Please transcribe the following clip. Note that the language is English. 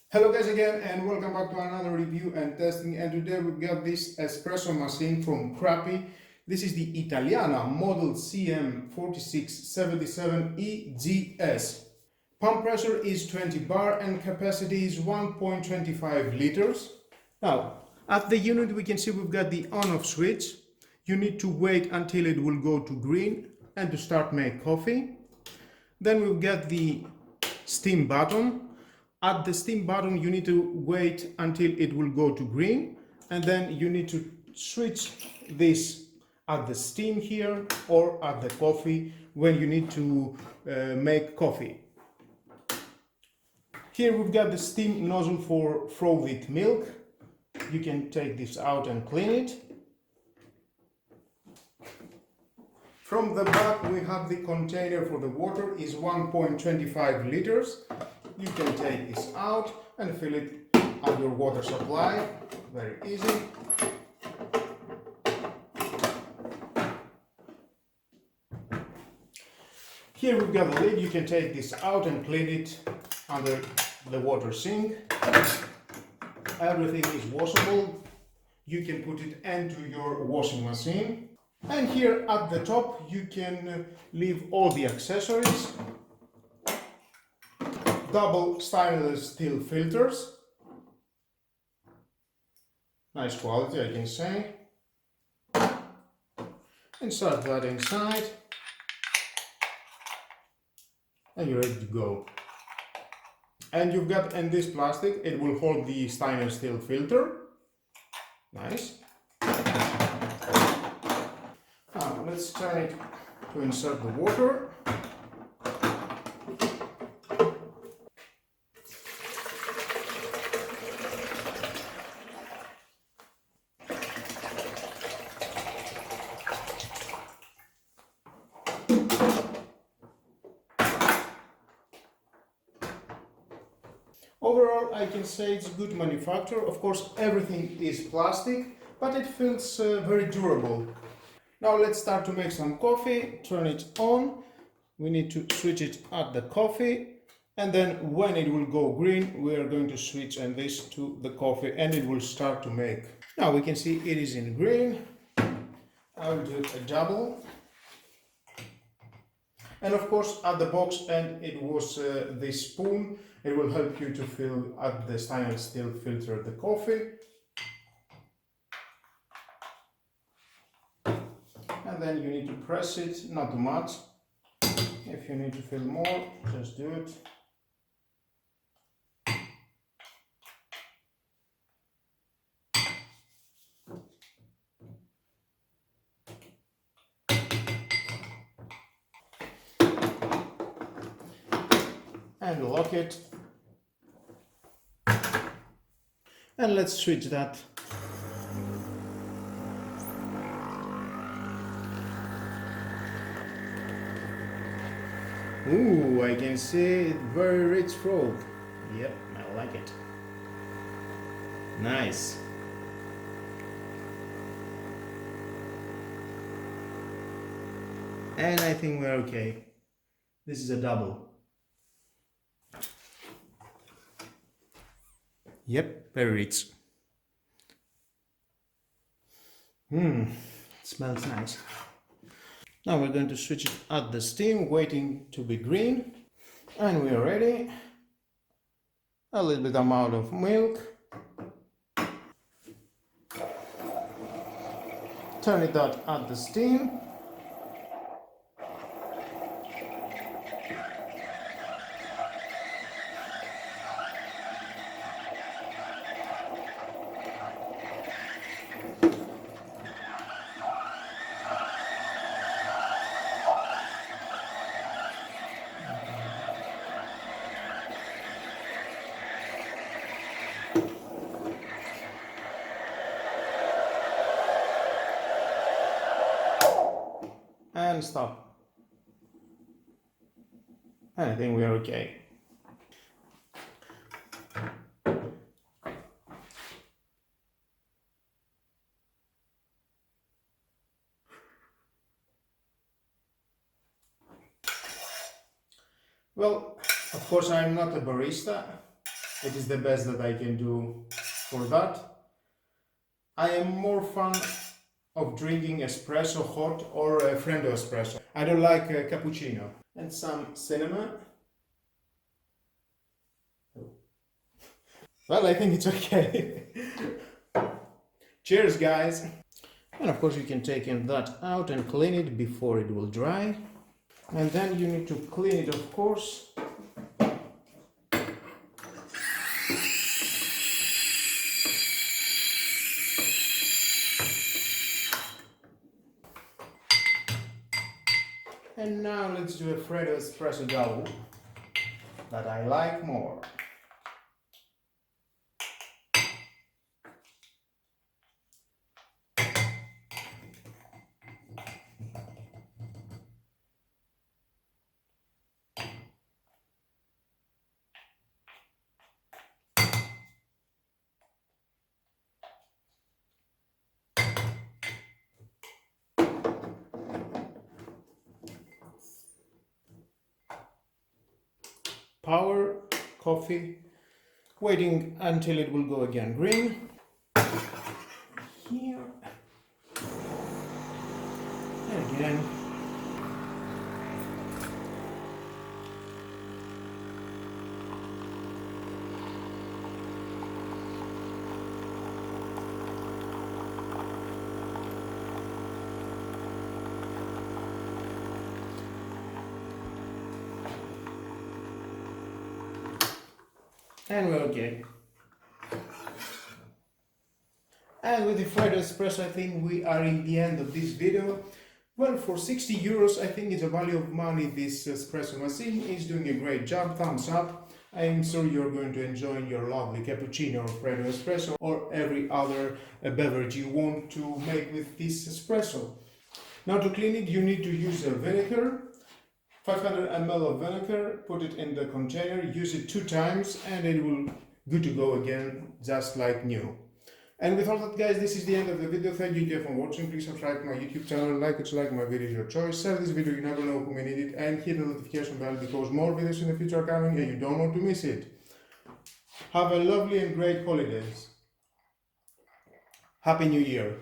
Hello guys again and welcome back to another review and testing, and today we've got this espresso machine from Gruppe. This is the Italiana model CM4677 EGS. Pump pressure is 20 bar and capacity is 1.25 liters. Now at the unit we can see we've got the on-off switch. You need to wait until it will go to green and to start make coffee. Then we've got the steam button. At the steam button you need to wait until it will go to green, and then you need to switch this at the steam here or at the coffee when you need to make coffee. Here we've got the steam nozzle for frothed milk. You can take this out and clean it. From the back we have the container for the water, is 1.25 liters. You can take this out and fill it at your water supply, very easy. Here we've got the lid. You can take this out and clean it under the water sink. Everything is washable. You can put it into your washing machine. And here at the top you can leave all the accessories. Double stainless steel filters, nice quality I can say. Insert that inside and you're ready to go. And you've got in this plastic, it will hold the stainless steel filter. Nice. Now let's try to insert the water. Overall, I can say it's a good manufacturer. Of course, everything is plastic, but it feels very durable. Now let's start to make some coffee. Turn it on. We need to switch it at the coffee, and then when it will go green, we are going to switch and this to the coffee, and it will start to make. Now we can see it is in green. I will do a double. And of course at the box end it was this spoon. It will help you to fill at the stainless steel filter the coffee. And then you need to press it, not too much. If you need to fill more, just do it. And lock it, and let's switch that. Ooh, I can see very rich froth. Yep, I like it. Nice. And I think we're okay. This is a double. Yep, very rich. It smells nice. Now we're going to switch it at the steam, waiting to be green. And we are ready. A little bit amount of milk. Turn it out at the steam. And stop. I think we are okay. Well, of course I'm not a barista, It is the best that I can do for that. I am more fan of drinking espresso hot or freddo espresso. I don't like cappuccino. And some cinnamon. Well, I think it's okay. Cheers, guys! And of course you can take that out and clean it before it will dry. And then you need to clean it, of course. And now let's do a freddo espresso double that I like more. Power, coffee, waiting until it will go again green. Here. And again. And we're okay. And with the freddo espresso, I think we are in the end of this video. Well, for 60 euros, I think it's a value of money. This espresso machine is doing a great job. Thumbs up. I am sure you're going to enjoy your lovely cappuccino or freddo espresso or every other beverage you want to make with this espresso. Now to clean it, you need to use a vinegar. 500 ml of vinegar, put it in the container, use it 2 times and it will good to go again, just like new. And with all that, guys, this is the end of the video. Thank you for watching. Please subscribe to my YouTube channel, like my video, your choice. Share this video, you never know who may need it, and hit the notification bell because more videos in the future are coming and you don't want to miss it. Have a lovely and great holidays. Happy New Year.